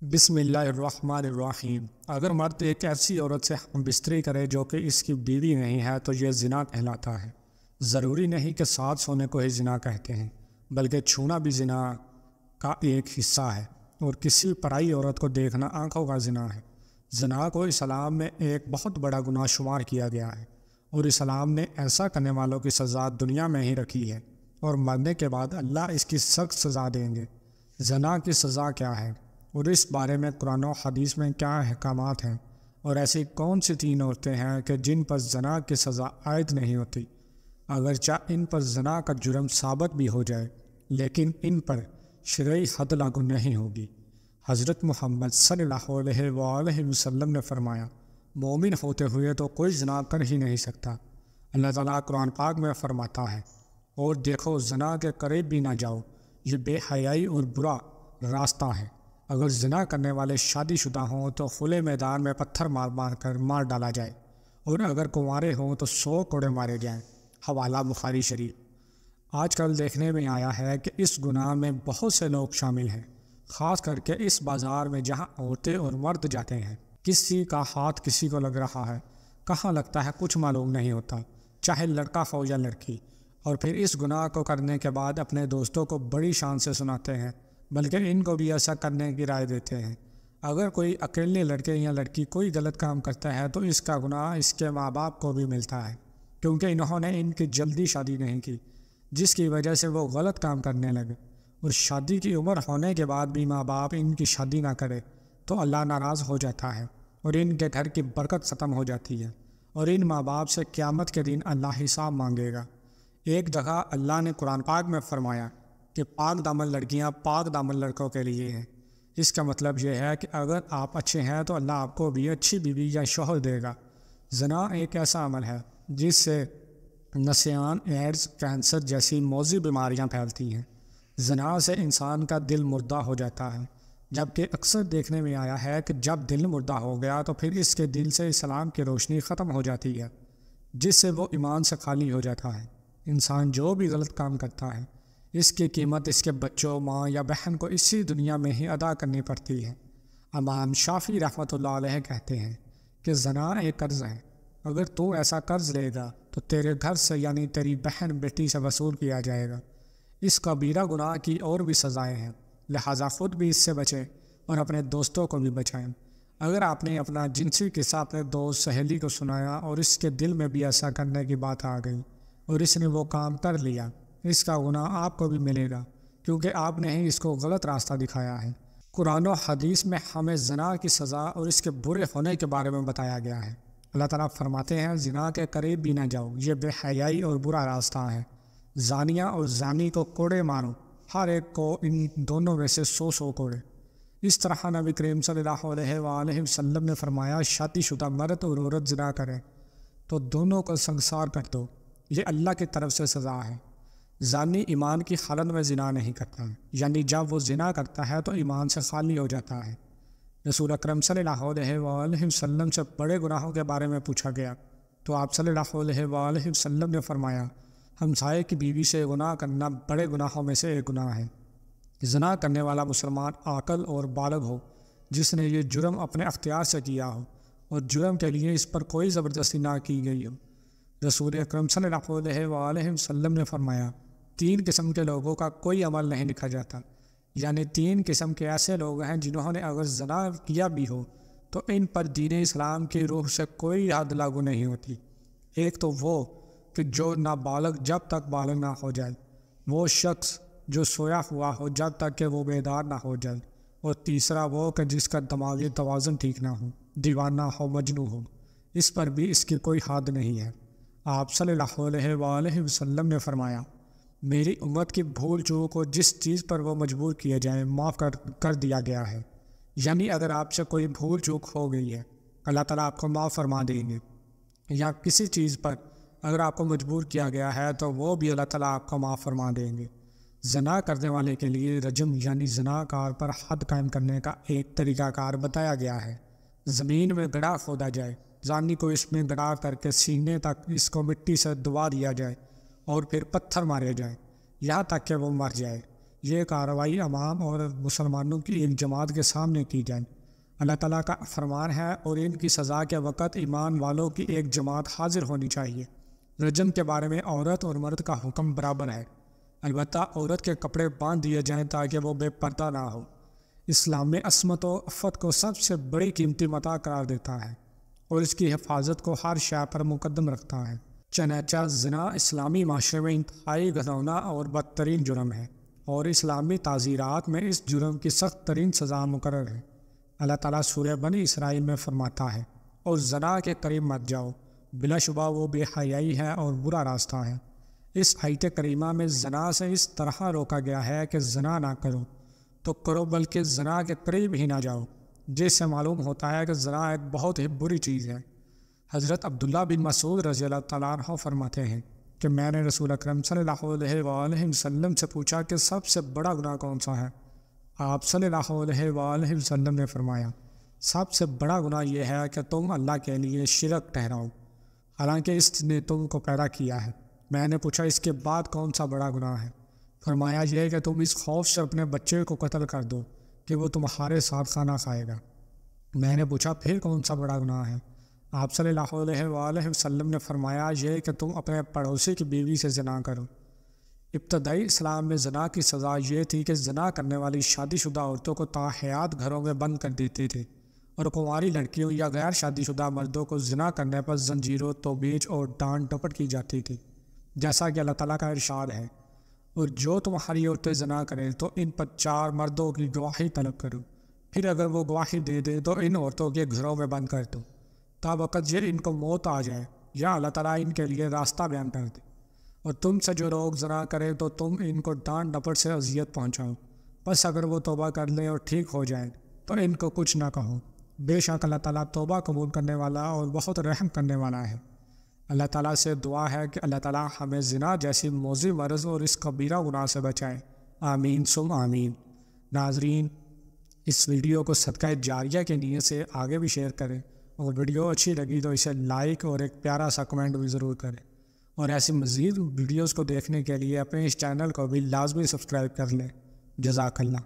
بسم اللہ الرحمن الرحیم۔ اگر مرد ایک ایسی عورت سے ہم بستری کرے جو کہ اس کی بیوی نہیں ہے تو یہ زنا کہلاتا ہے۔ ضروری نہیں کہ ساتھ سونے کو ہی زنا کہتے ہیں، بلکہ چھونا بھی زنا کا ایک حصہ ہے، اور کسی پرائی عورت کو دیکھنا آنکھوں کا زنا ہے۔ زنا کو اسلام میں ایک بہت بڑا گناہ شمار کیا گیا ہے، اور اسلام نے ایسا کرنے والوں کی سزا دنیا میں ہی رکھی ہے، اور مرنے کے بعد اللہ اس کی سخت سزا دیں گے۔ زنا کی سزا کیا ہے اور اس بارے میں قرآن و حدیث میں کیا احکامات ہیں، اور ایسی کون سی 3 عورتیں ہیں کہ جن پر زنا کی سزا عائد نہیں ہوتی، اگرچہ ان پر زنا کا جرم ثابت بھی ہو جائے لیکن ان پر شرعی حد لاگو نہیں ہوگی۔ حضرت محمد صلی اللہ علیہ وآلہ وسلم نے فرمایا، مومن ہوتے ہوئے تو کوئی زنا کر ہی نہیں سکتا۔ اللہ تعالیٰ قرآن پاک میں فرماتا ہے، اور دیکھو زنا کے قریب بھی نہ جاؤ، یہ بے حیائی اور برا راستہ ہے۔ اگر زنا کرنے والے شادی شدہ ہوں تو کھلے میدان میں پتھر مار مار کر مار ڈالا جائے، اور اگر کنوارے ہوں تو 100 کوڑے مارے جائیں۔ حوالہ بخاری شریف۔ آج کل دیکھنے میں آیا ہے کہ اس گناہ میں بہت سے لوگ شامل ہیں، خاص کر کے اس بازار میں جہاں عورتیں اور مرد جاتے ہیں۔ کسی کا ہاتھ کسی کو لگ رہا ہے، کہاں لگتا ہے کچھ معلوم نہیں ہوتا، چاہے لڑکا ہو یا لڑکی، اور پھر اس گناہ کو کرنے کے بعد اپنے دوستوں کو بڑی شان سے سناتے ہیں، بلکہ ان کو بھی ایسا کرنے کی رائے دیتے ہیں۔ اگر کوئی اکیلے لڑکے یا لڑکی کوئی غلط کام کرتا ہے تو اس کا گناہ اس کے ماں باپ کو بھی ملتا ہے، کیونکہ انہوں نے ان کی جلدی شادی نہیں کی، جس کی وجہ سے وہ غلط کام کرنے لگے، اور شادی کی عمر ہونے کے بعد بھی ماں باپ ان کی شادی نہ کرے تو اللہ ناراض ہو جاتا ہے، اور ان کے گھر کی برکت ختم ہو جاتی ہے، اور ان ماں باپ سے قیامت کے دن اللہ حساب مانگے گا۔ ایک جگہ اللہ نے قرآن پاک میں فرمایا کہ پاک دامن لڑکیاں پاک دامن لڑکوں کے لیے ہیں۔ اس کا مطلب یہ ہے کہ اگر آپ اچھے ہیں تو اللہ آپ کو بھی اچھی بیوی یا شوہر دے گا۔ زنا ایک ایسا عمل ہے جس سے نسیان، ایڈز، کینسر جیسی موذی بیماریاں پھیلتی ہیں۔ زنا سے انسان کا دل مردہ ہو جاتا ہے، جبکہ اکثر دیکھنے میں آیا ہے کہ جب دل مردہ ہو گیا تو پھر اس کے دل سے اسلام کی روشنی ختم ہو جاتی ہے، جس سے وہ ایمان سے خالی ہو جاتا ہے۔ انسان جو بھی غلط کام کرتا ہے، اس کی قیمت اس کے بچوں، ماں یا بہن کو اسی دنیا میں ہی ادا کرنی پڑتی ہے۔ امام شافعی رحمۃ اللہ علیہ کہتے ہیں کہ زنا ایک قرض ہے، اگر تو ایسا قرض لے گا تو تیرے گھر سے یعنی تیری بہن بیٹی سے وصول کیا جائے گا۔ اس کبیرہ گناہ کی اور بھی سزائیں ہیں، لہٰذا خود بھی اس سے بچیں اور اپنے دوستوں کو بھی بچائیں۔ اگر آپ نے اپنا جنسی قصہ اپنے دوست سہیلی کو سنایا اور اس کے دل میں بھی ایسا کرنے کی بات آ گئی اور اس نے وہ کام کر لیا، اس کا گناہ آپ کو بھی ملے گا، کیونکہ آپ نے ہی اس کو غلط راستہ دکھایا ہے۔ قرآن و حدیث میں ہمیں زنا کی سزا اور اس کے برے ہونے کے بارے میں بتایا گیا ہے۔ اللہ تعالیٰ فرماتے ہیں، زنا کے قریب بھی نہ جاؤ، یہ بے حیائی اور برا راستہ ہے۔ زانیہ اور زانی کو کوڑے مارو، ہر ایک کو ان دونوں میں سے 100 کوڑے۔ اس طرح نبی کریم صلی اللہ علیہ وآلہ وسلم نے فرمایا، شادی شدہ مرد اور عورت زنا کریں تو دونوں کو سنگسار کر دو، یہ اللہ کی طرف سے سزا ہے۔ زانی ایمان کی حالت میں زنا نہیں کرتا، یعنی جب وہ زنا کرتا ہے تو ایمان سے خالی ہو جاتا ہے۔ رسول اکرم صلی اللہ علیہ وآلہ وسلم سے بڑے گناہوں کے بارے میں پوچھا گیا تو آپ صلی اللہ علیہ وآلہ وسلم نے فرمایا، ہمسائے کی بیوی سے گناہ کرنا بڑے گناہوں میں سے ایک گناہ ہے۔ زنا کرنے والا مسلمان عاقل اور بالغ ہو، جس نے یہ جرم اپنے اختیار سے کیا ہو اور جرم کے لیے اس پر کوئی زبردستی نہ کی گئی ہو۔ رسول اکرم صلی اللہ علیہ وآلہ وسلم نے فرمایا، 3 قسم کے لوگوں کا کوئی عمل نہیں لکھا جاتا، یعنی 3 قسم کے ایسے لوگ ہیں جنہوں نے اگر زنا کیا بھی ہو تو ان پر دین اسلام کی روح سے کوئی حد لاگو نہیں ہوتی۔ ایک تو وہ کہ جو نابالغ جب تک بالغ نہ ہو جائے، وہ شخص جو سویا ہوا ہو جب تک کہ وہ بیدار نہ ہو جائے، اور تیسرا وہ کہ جس کا دماغی توازن ٹھیک نہ ہو، دیوانہ ہو، مجنون ہو، اس پر بھی اس کی کوئی حد نہیں ہے۔ آپ صلی اللہ علیہ وآلہ وسلم نے فرمایا، میری امت کی بھول چوک کو جس چیز پر وہ مجبور کیے جائیں معاف کر دیا گیا ہے، یعنی اگر آپ سے کوئی بھول چوک ہو گئی ہے، اللہ تعالیٰ آپ کو معاف فرما دیں گے، یا کسی چیز پر اگر آپ کو مجبور کیا گیا ہے تو وہ بھی اللہ تعالیٰ آپ کو معاف فرما دیں گے۔ زنا کرنے والے کے لیے رجم یعنی زنا کار پر حد قائم کرنے کا ایک طریقہ کار بتایا گیا ہے۔ زمین میں گڑھا کھودا جائے، زانی کو اس میں گڑھا کر کے سینے تک اس کو مٹی سے دبا دیا جائے اور پھر پتھر مارے جائیں یہاں تک کہ وہ مر جائے۔ یہ کارروائی عوام اور مسلمانوں کی ایک جماعت کے سامنے کی جائے۔ اللہ تعالیٰ کا فرمان ہے اور ان کی سزا کے وقت ایمان والوں کی ایک جماعت حاضر ہونی چاہیے۔ رجم کے بارے میں عورت اور مرد کا حکم برابر ہے، البتہ عورت کے کپڑے باندھ دیے جائیں تاکہ وہ بے پردہ نہ ہو۔ اسلام میں عصمت و عفت کو سب سے بڑی قیمتی متاع قرار دیتا ہے اور اس کی حفاظت کو ہر شے پر مقدم رکھتا ہے۔ چنانچہ زنا اسلامی معاشرے میں انتہائی گھناؤنا اور بدترین جرم ہے اور اسلامی تعزیرات میں اس جرم کی سخت ترین سزا مقرر ہے۔ اللہ تعالیٰ سورہ بنی اسرائیل میں فرماتا ہے، اور زنا کے قریب مت جاؤ، بلا شبہ وہ بے حیائی ہے اور برا راستہ ہے۔ اس آیت کریمہ میں زنا سے اس طرح روکا گیا ہے کہ زنا نہ کرو تو کرو، بلکہ زنا کے قریب ہی نہ جاؤ، جس سے معلوم ہوتا ہے کہ زنا ایک بہت ہی بری چیز ہے۔ حضرت عبداللہ بن مسعود رضی اللہ تعالیٰ عنہ فرماتے ہیں کہ میں نے رسول اکرم صلی اللہ علیہ وآلہ وسلم سے پوچھا کہ سب سے بڑا گناہ کون سا ہے؟ آپ صلی اللہ علیہ وآلہ وسلم نے فرمایا، سب سے بڑا گناہ یہ ہے کہ تم اللہ کے لیے شرک ٹھہراؤ، حالانکہ اس نے تم کو پیدا کیا ہے۔ میں نے پوچھا اس کے بعد کون سا بڑا گناہ ہے؟ فرمایا یہ کہ تم اس خوف سے اپنے بچے کو قتل کر دو کہ وہ تمہارے ساتھ کھانا کھائے گا۔ میں نے پوچھا پھر کون سا بڑا گناہ ہے؟ آپ صلی اللہ علیہ وآلہ وسلم نے فرمایا یہ کہ تم اپنے پڑوسی کی بیوی سے زنا کرو۔ ابتدائی اسلام میں زنا کی سزا یہ تھی کہ زنا کرنے والی شادی شدہ عورتوں کو تاحیات گھروں میں بند کر دیتی تھی، اور کنواری لڑکیوں یا غیر شادی شدہ مردوں کو زنا کرنے پر زنجیروں، توبیچ اور ڈانٹ ڈپٹ کی جاتی تھی، جیسا کہ اللہ تعالیٰ کا ارشاد ہے، اور جو تمہاری عورتیں زنا کریں تو ان پر 4 مردوں کی گواہی طلب کرو، پھر اگر وہ گواہی دے دیں تو ان عورتوں کے گھروں میں بند کر دو تا وقت یہ ان کو موت آ جائے یا اللہ تعالیٰ ان کے لیے راستہ بیان کر دے، اور تم سے جو لوگ زنا کریں تو تم ان کو ڈانٹ ڈپٹ سے اذیت پہنچاؤ، بس اگر وہ توبہ کر لیں اور ٹھیک ہو جائیں تو ان کو کچھ نہ کہو، بے شک اللہ تعالیٰ توبہ قبول کرنے والا اور بہت رحم کرنے والا ہے۔ اللہ تعالیٰ سے دعا ہے کہ اللہ تعالیٰ ہمیں زنا جیسی موذی مرض اور اس کبیرہ گناہ سے بچائے، آمین ثم آمین۔ ناظرین، اس ویڈیو کو صدقہ جاریہ کے نیت سے آگے بھی شیئر کریں، اور ویڈیو اچھی لگی تو اسے لائک اور ایک پیارا سا کمنٹ بھی ضرور کریں، اور ایسی مزید ویڈیوز کو دیکھنے کے لیے اپنے اس چینل کو بھی لازمی سبسکرائب کر لیں۔ جزاک اللہ۔